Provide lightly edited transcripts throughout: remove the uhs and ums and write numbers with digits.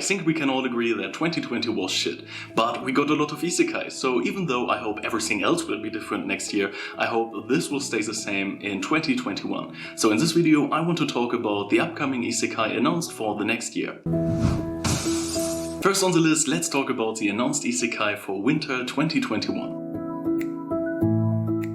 I think we can all agree that 2020 was shit, but we got a lot of isekai, so even though I hope everything else will be different next year, I hope this will stay the same in 2021. So in this video I want to talk about the upcoming isekai announced for the next year. First on the list, let's talk about the announced isekai for winter 2021.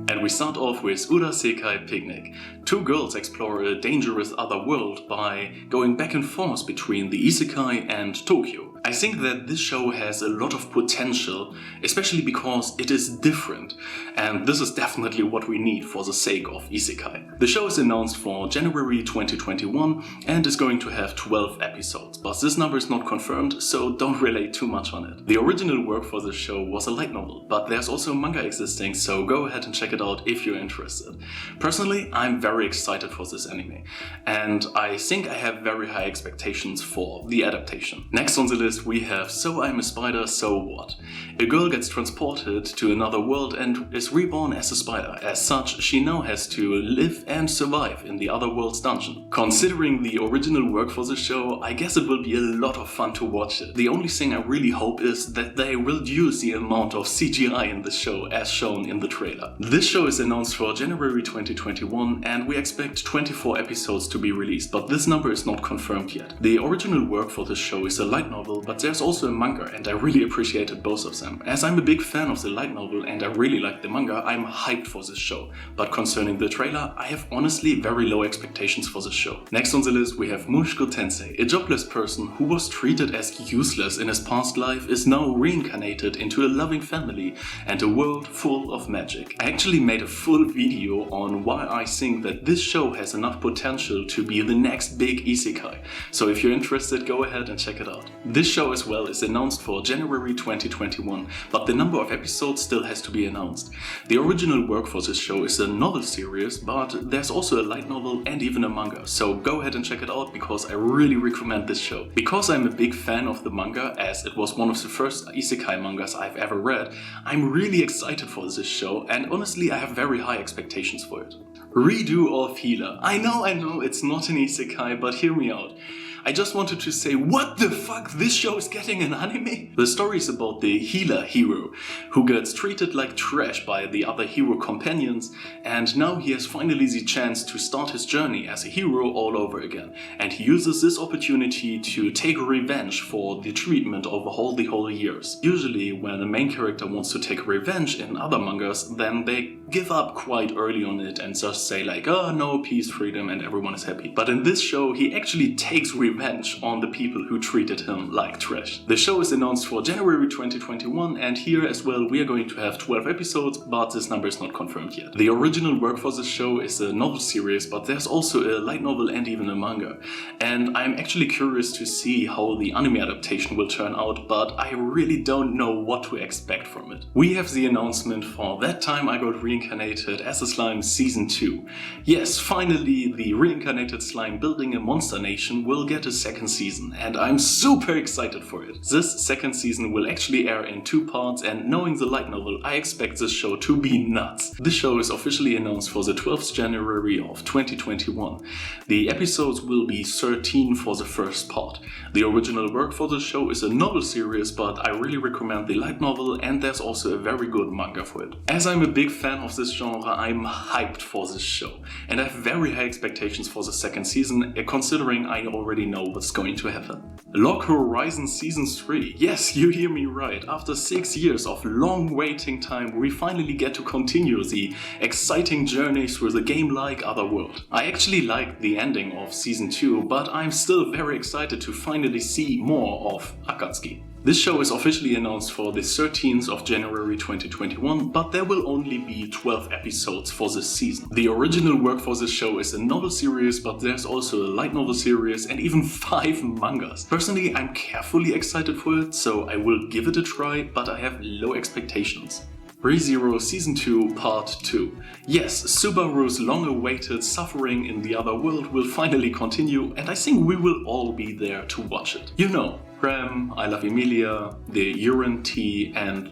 And we start off with Urasekai Picnic. Two girls explore a dangerous other world by going back and forth between the isekai and Tokyo. I think that this show has a lot of potential, especially because it is different, and this is definitely what we need for the sake of isekai. The show is announced for January 2021 and is going to have 12 episodes, but this number is not confirmed, so don't relate too much on it. The original work for this show was a light novel, but there's also manga existing, so go ahead and check it out if you're interested. Personally, I'm very excited for this anime, and I think I have very high expectations for the adaptation. Next on the list we have So I'm a Spider, So What? A girl gets transported to another world and is reborn as a spider. As such, she now has to live and survive in the other world's dungeon. Considering the original work for the show, I guess it will be a lot of fun to watch it. The only thing I really hope is that they reduce the amount of CGI in the show as shown in the trailer. This show is announced for January 2021 and we expect 24 episodes to be released, but this number is not confirmed yet. The original work for this show is a light novel, but there's also a manga and I really appreciated both of them. As I'm a big fan of the light novel and I really like the manga, I'm hyped for this show. But concerning the trailer, I have honestly very low expectations for this show. Next on the list we have Mushoku Tensei. A jobless person who was treated as useless in his past life is now reincarnated into a loving family and a world full of magic. I actually made a full video on why I think that this show has enough potential to be the next big isekai. So if you're interested, go ahead and check it out. This show as well is announced for January 2021, but the number of episodes still has to be announced. The original work for this show is a novel series, but there's also a light novel and even a manga, so go ahead and check it out because I really recommend this show. Because I'm a big fan of the manga, as it was one of the first isekai mangas I've ever read, I'm really excited for this show and honestly I have very high expectations for it. Redo of Healer. I know, it's not an isekai, but hear me out. I just wanted to say, what the fuck, this show is getting an anime? The story is about the healer hero, who gets treated like trash by the other hero companions, and now he has finally the chance to start his journey as a hero all over again. And he uses this opportunity to take revenge for the treatment of all the whole years. Usually when a main character wants to take revenge in other mangas, then they give up quite early on it and just say like, oh no, peace, freedom, and everyone is happy. But in this show, he actually takes revenge on the people who treated him like trash. The show is announced for January 2021 and here as well we are going to have 12 episodes, but this number is not confirmed yet. The original work for this show is a novel series, but there's also a light novel and even a manga. And I'm actually curious to see how the anime adaptation will turn out, but I really don't know what to expect from it. We have the announcement for That Time I Got Reincarnated as a Slime Season 2. Yes, finally the reincarnated slime building a monster nation will get a second season and I'm super excited for it. This second season will actually air in 2 parts and knowing the light novel, I expect this show to be nuts. This show is officially announced for the 12th January of 2021. The episodes will be 13 for the first part. The original work for this show is a novel series, but I really recommend the light novel and there's also a very good manga for it. As I'm a big fan of this genre, I'm hyped for this show and I have very high expectations for the second season, considering I already know what's going to happen. Log Horizon Season 3. Yes, you hear me right. After 6 years of long waiting time, we finally get to continue the exciting journey through the game-like other world. I actually liked the ending of Season 2, but I'm still very excited to finally see more of Akatsuki. This show is officially announced for the 13th of January 2021, but there will only be 12 episodes for this season. The original work for this show is a novel series, but there's also a light novel series and even 5 mangas. Personally, I'm carefully excited for it, so I will give it a try, but I have low expectations. ReZero Season 2 Part 2. Yes, Subaru's long-awaited suffering in the other world will finally continue, and I think we will all be there to watch it. You know, Prem, I Love Emilia, the urine tea, and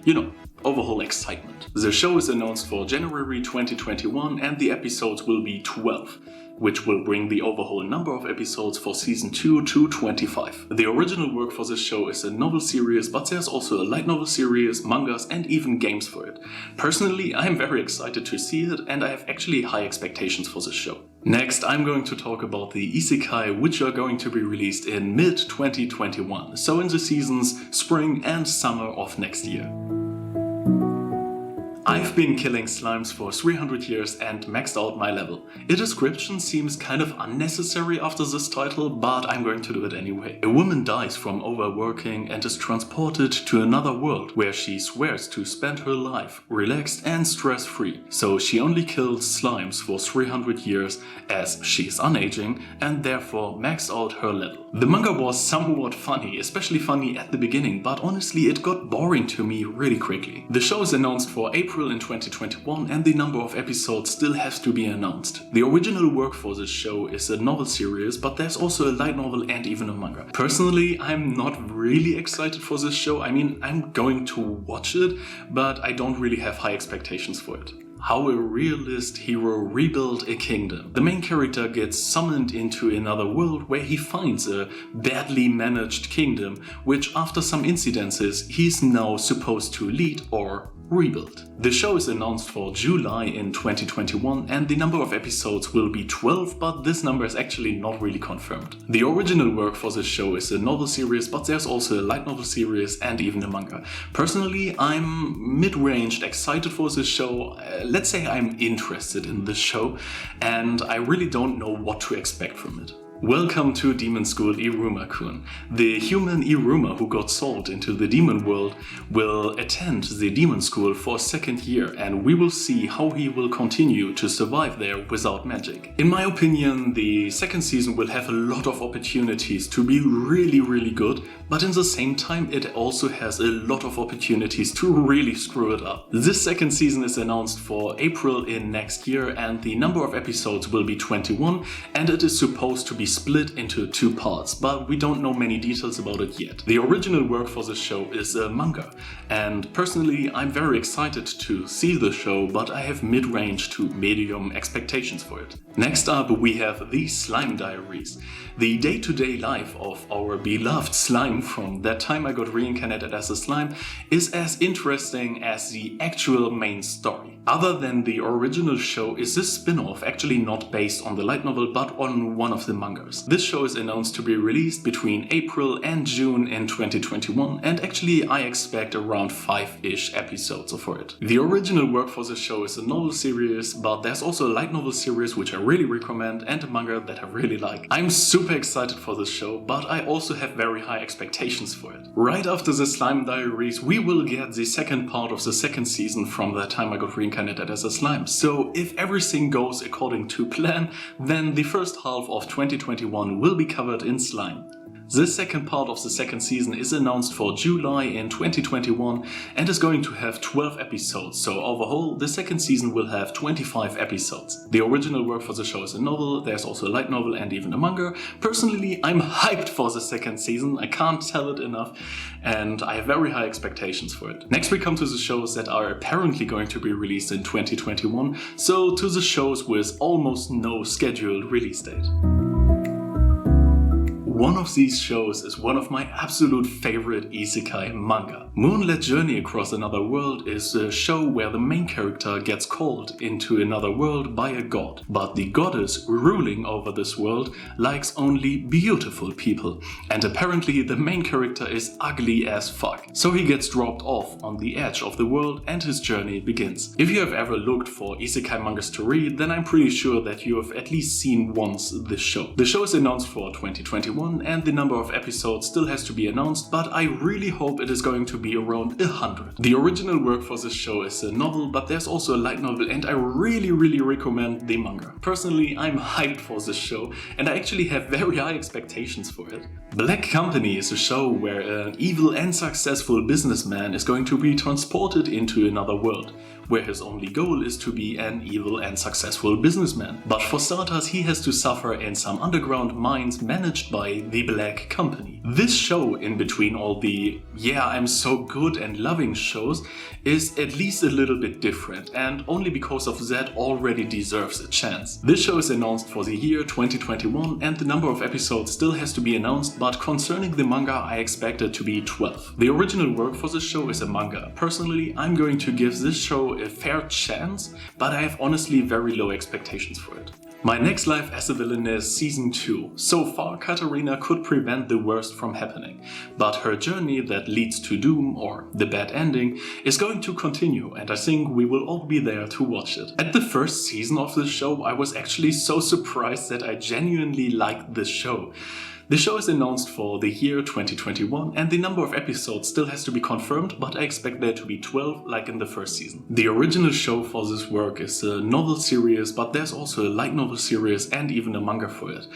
overall excitement. The show is announced for January 2021 and the episodes will be 12. which will bring the overall number of episodes for season 2 to 25. The original work for this show is a novel series, but there's also a light novel series, mangas, and even games for it. Personally, I'm very excited to see it, and I have actually high expectations for this show. Next, I'm going to talk about the isekai which are going to be released in mid-2021, so in the seasons spring and summer of next year. I've been killing slimes for 300 years and maxed out my level. A description seems kind of unnecessary after this title, but I'm going to do it anyway. A woman dies from overworking and is transported to another world where she swears to spend her life relaxed and stress-free. So she only kills slimes for 300 years as she's unaging and therefore maxed out her level. The manga was somewhat funny, especially funny at the beginning, but honestly it got boring to me really quickly. The show is announced for April in 2021 and the number of episodes still has to be announced. The original work for this show is a novel series, but there's also a light novel and even a manga. Personally, I'm not really excited for this show. I mean, I'm going to watch it, but I don't really have high expectations for it. How a realist hero rebuilt a kingdom. The main character gets summoned into another world where he finds a badly managed kingdom, which after some incidences he's now supposed to lead or rebuild. The show is announced for July in 2021 and the number of episodes will be 12, but this number is actually not really confirmed. The original work for this show is a novel series, but there's also a light novel series and even a manga. Personally, I'm mid-ranged excited for this show. Let's say I'm interested in this show and I really don't know what to expect from it. Welcome to Demon School Iruma-kun. The human Iruma who got sold into the demon world will attend the demon school for a second year and we will see how he will continue to survive there without magic. In my opinion, the second season will have a lot of opportunities to be really good, but in the same time it also has a lot of opportunities to really screw it up. This second season is announced for April in next year and the number of episodes will be 21 and it is supposed to be split into 2 parts, but we don't know many details about it yet. The original work for this show is a manga, and personally I'm very excited to see the show, but I have mid-range to medium expectations for it. Next up we have the Slime Diaries. The day-to-day life of our beloved slime from that time I got reincarnated as a slime is as interesting as the actual main story. Other than the original show is this spin-off actually not based on the light novel but on one of the mangas. This show is announced to be released between April and June in 2021 and actually I expect around 5-ish episodes for it. The original work for this show is a novel series, but there's also a light novel series which I really recommend and a manga that I really like. I'm super excited for this show, but I also have very high expectations for it. Right after the Slime Diaries we will get the second part of the second season from the time I got reincarnated as a slime. So if everything goes according to plan, then the first half of 2021 will be covered in slime. The second part of the second season is announced for July in 2021 and is going to have 12 episodes, so overall the second season will have 25 episodes. The original work for the show is a novel, there's also a light novel and even a manga. Personally, I'm hyped for the second season, I can't tell it enough, and I have very high expectations for it. Next we come to the shows that are apparently going to be released in 2021, so to the shows with almost no scheduled release date. One of these shows is one of my absolute favorite isekai manga. Moonlit Journey Across Another World is a show where the main character gets called into another world by a god, but the goddess ruling over this world likes only beautiful people, and apparently the main character is ugly as fuck. So he gets dropped off on the edge of the world and his journey begins. If you have ever looked for isekai mangas to read, then I'm pretty sure that you have at least seen once this show. The show is announced for 2021 and the number of episodes still has to be announced, but I really hope it is going to be around 100. The original work for this show is a novel, but there's also a light novel and I really recommend the manga. Personally, I'm hyped for this show and I actually have very high expectations for it. Black Company is a show where an evil and successful businessman is going to be transported into another world, where his only goal is to be an evil and successful businessman. But for starters, he has to suffer in some underground mines managed by by The Black Company. This show, in between all the "yeah, I'm so good" and loving shows, is at least a little bit different, and only because of that already deserves a chance. This show is announced for the year 2021 and the number of episodes still has to be announced, but concerning the manga I expect it to be 12. The original work for this show is a manga. Personally, I'm going to give this show a fair chance, but I have honestly very low expectations for it. My next life as a Villainess Season 2. So far, Katarina could prevent the worst from happening, but her journey that leads to doom, or the bad ending, is going to continue, and I think we will all be there to watch it. At the first season of this show, I was actually so surprised that I genuinely liked this show. The show is announced for the year 2021 and the number of episodes still has to be confirmed, but I expect there to be 12 like in the first season. The original show for this work is a novel series, but there's also a light novel series and even a manga for it.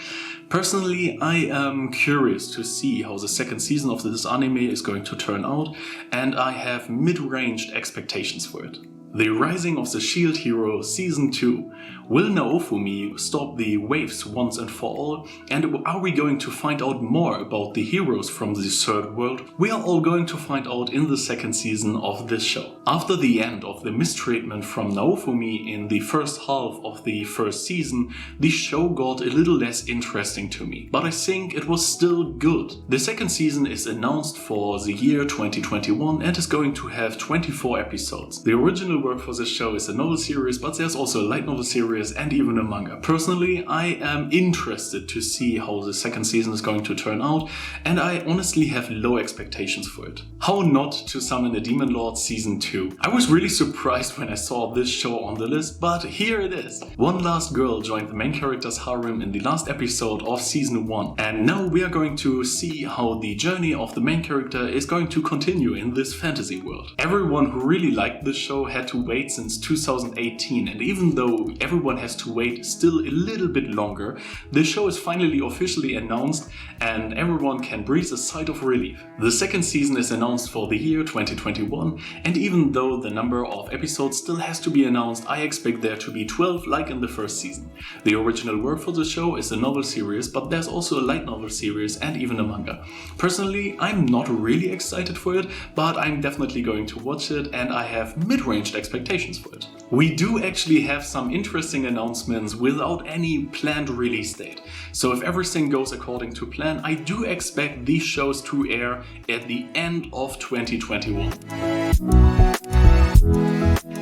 Personally, I am curious to see how the second season of this anime is going to turn out, and I have mid-ranged expectations for it. The Rising of the Shield Hero Season 2. Will Naofumi stop the waves once and for all? And are we going to find out more about the heroes from the third world? We are all going to find out in the second season of this show. After the end of the mistreatment from Naofumi in the first half of the first season, the show got a little less interesting to me, but I think it was still good. The second season is announced for the year 2021 and is going to have 24 episodes. The original work for this show is a novel series, but there's also a light novel series and even a manga. Personally, I am interested to see how the second season is going to turn out, and I honestly have low expectations for it. How Not to Summon a Demon Lord Season 2. I was really surprised when I saw this show on the list, but here it is. One last girl joined the main character's harem in the last episode of Season 1, and now we are going to see how the journey of the main character is going to continue in this fantasy world. Everyone who really liked this show had to wait since 2018, and even though everyone has to wait still a little bit longer, the show is finally officially announced and everyone can breathe a sigh of relief. The second season is announced for the year 2021, and even though the number of episodes still has to be announced, I expect there to be 12 like in the first season. The original work for the show is a novel series, but there's also a light novel series and even a manga. Personally, I'm not really excited for it, but I'm definitely going to watch it and I have mid-ranged expectations for it. We do actually have some interesting announcements without any planned release date. So if everything goes according to plan, I do expect these shows to air at the end of 2021.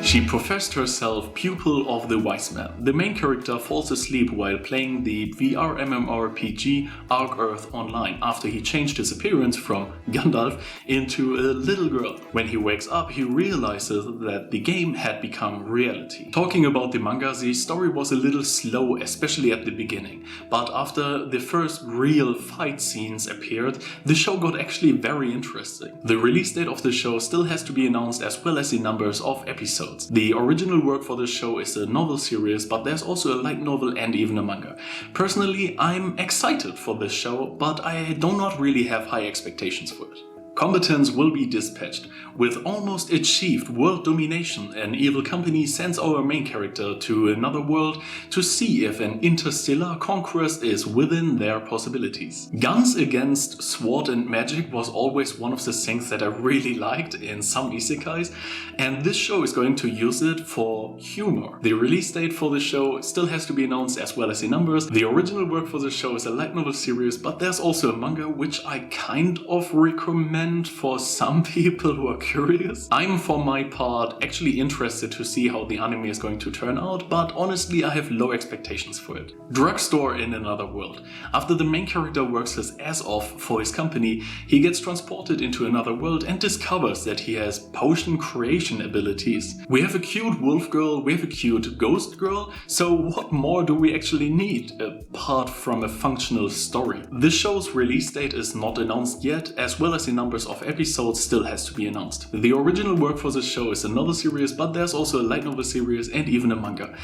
She professed herself Pupil of the Wiseman. The main character falls asleep while playing the VR MMORPG Arc Earth Online after he changed his appearance from Gandalf into a little girl. When he wakes up, he realizes that the game had become reality. Talking about the manga, the story was a little slow, especially at the beginning, but after the first real fight scenes appeared, the show got actually very interesting. The release date of the show still has to be announced, as well as the numbers of episodes. The original work for this show is a novel series, but there's also a light novel and even a manga. Personally, I'm excited for this show, but I do not really have high expectations for it. Combatants will be dispatched. With almost achieved world domination, an evil company sends our main character to another world to see if an interstellar conquest is within their possibilities. Guns against sword and magic was always one of the things that I really liked in some isekais, and this show is going to use it for humor. The release date for the show still has to be announced, as well as the numbers. The original work for the show is a light novel series, but there's also a manga which I kind of recommend for some people who are curious. I'm, for my part, actually interested to see how the anime is going to turn out, but honestly I have low expectations for it. Drugstore in Another World. After the main character works his ass off for his company, he gets transported into another world and discovers that he has potion creation abilities. We have a cute wolf girl, we have a cute ghost girl, so what more do we actually need apart from a functional story? This show's release date is not announced yet, as well as the number numbers of episodes still has to be announced. The original work for this show is a novel series, but there's also a light novel series and even a manga.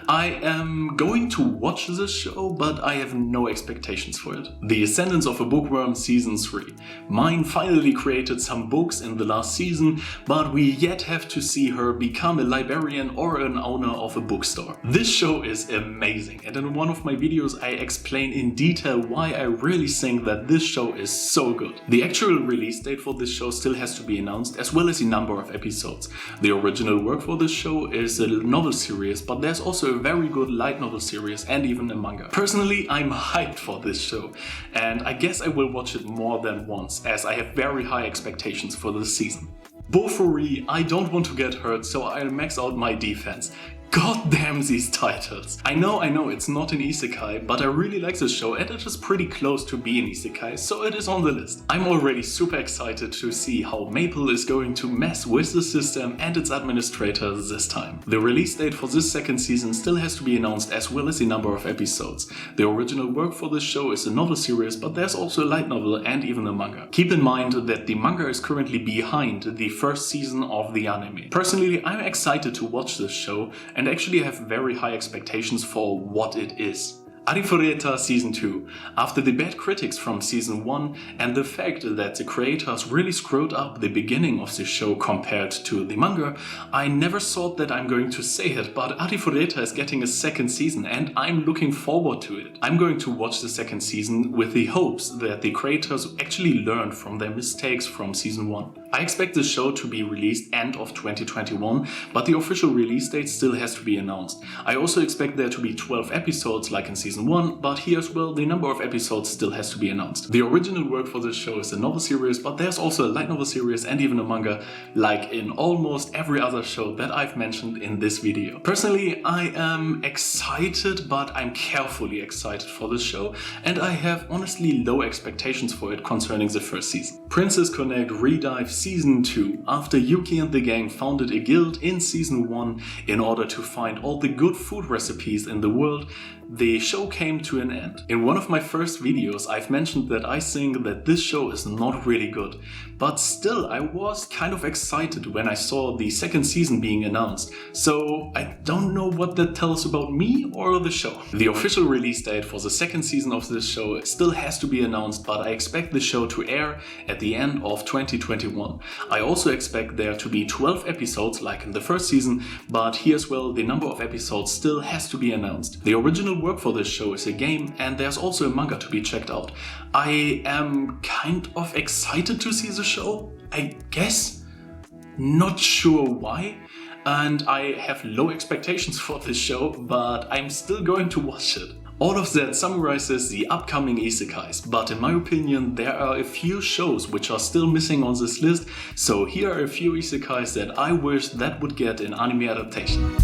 I am going to watch this show, but I have no expectations for it. The Ascendance of a Bookworm Season 3. Mine finally created some books in the last season, but we yet have to see her become a librarian or an owner of a bookstore. This show is amazing, and in one of my videos I explain in detail why I really think that this show is so good. The actual release date for this show still has to be announced, as well as the number of episodes. The original work for this show is a novel series, but there's also a very good light novel series and even a manga. Personally, I'm hyped for this show, and I guess I will watch it more than once, as I have very high expectations for this season. Bofuri, I don't want to get hurt, so I'll max out my defense. God damn these titles. I know it's not an isekai, but I really like this show and it is pretty close to being isekai, so it is on the list. I'm already super excited to see how Maple is going to mess with the system and its administrator this time. The release date for this second season still has to be announced, as well as the number of episodes. The original work for this show is a novel series, but there's also a light novel and even a manga. Keep in mind that the manga is currently behind the first season of the anime. Personally, I'm excited to watch this show and actually have very high expectations for what it is. Arifureta Season 2. After the bad critics from Season 1 and the fact that the creators really screwed up the beginning of the show compared to the manga, I never thought that I'm going to say it, but Arifureta is getting a second season and I'm looking forward to it. I'm going to watch the second season with the hopes that the creators actually learned from their mistakes from Season 1. I expect the show to be released end of 2021, but the official release date still has to be announced. I also expect there to be 12 episodes like in Season 1, but here as well the number of episodes still has to be announced. The original work for this show is a novel series, but there's also a light novel series and even a manga, like in almost every other show that I've mentioned in this video. Personally, I am excited, but I'm carefully excited for this show, and I have honestly low expectations for it concerning the first season. Princess Connect Redive Season 2. After Yuki and the gang founded a guild in Season 1 in order to find all the good food recipes in the world, the show came to an end. In one of my first videos I've mentioned that I think that this show is not really good, but still I was kind of excited when I saw the second season being announced, so I don't know what that tells about me or the show. The official release date for the second season of this show still has to be announced, but I expect the show to air at the end of 2021. I also expect there to be 12 episodes like in the first season, but here as well the number of episodes still has to be announced. The original work for this show is a game, and there's also a manga to be checked out. I am kind of excited to see the show, I guess. Not sure why. And I have low expectations for this show, but I'm still going to watch it. All of that summarizes the upcoming isekais, but in my opinion there are a few shows which are still missing on this list, so here are a few isekais that I wish that would get an anime adaptation.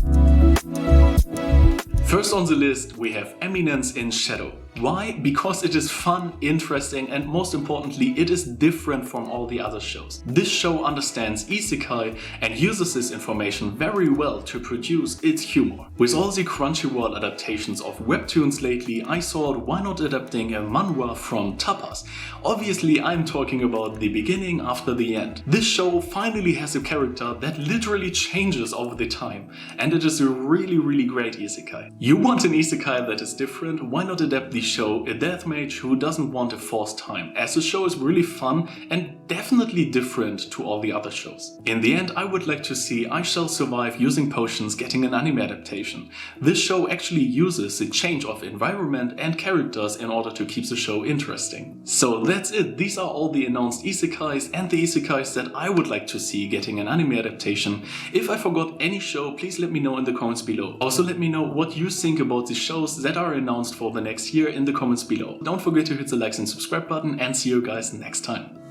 First on the list we have Eminence in Shadow. Why? Because it is fun, interesting, and most importantly, it is different from all the other shows. This show understands isekai and uses this information very well to produce its humor. With all the Crunchyroll adaptations of webtoons lately, I thought why not adapting a manhwa from tapas? Obviously, I'm talking about the beginning after the end. This show finally has a character that literally changes over the time, and it is a really great isekai. You want an isekai that is different? Why not adapt the show a death mage who doesn't want a forced time, as the show is really fun and definitely different to all the other shows. In the end, I would like to see I Shall Survive Using Potions getting an anime adaptation. This show actually uses the change of environment and characters in order to keep the show interesting. So that's it, these are all the announced isekais and the isekais that I would like to see getting an anime adaptation. If I forgot any show, please let me know in the comments below. Also let me know what you think about the shows that are announced for the next year in the comments below. Don't forget to hit the likes and subscribe button, and see you guys next time.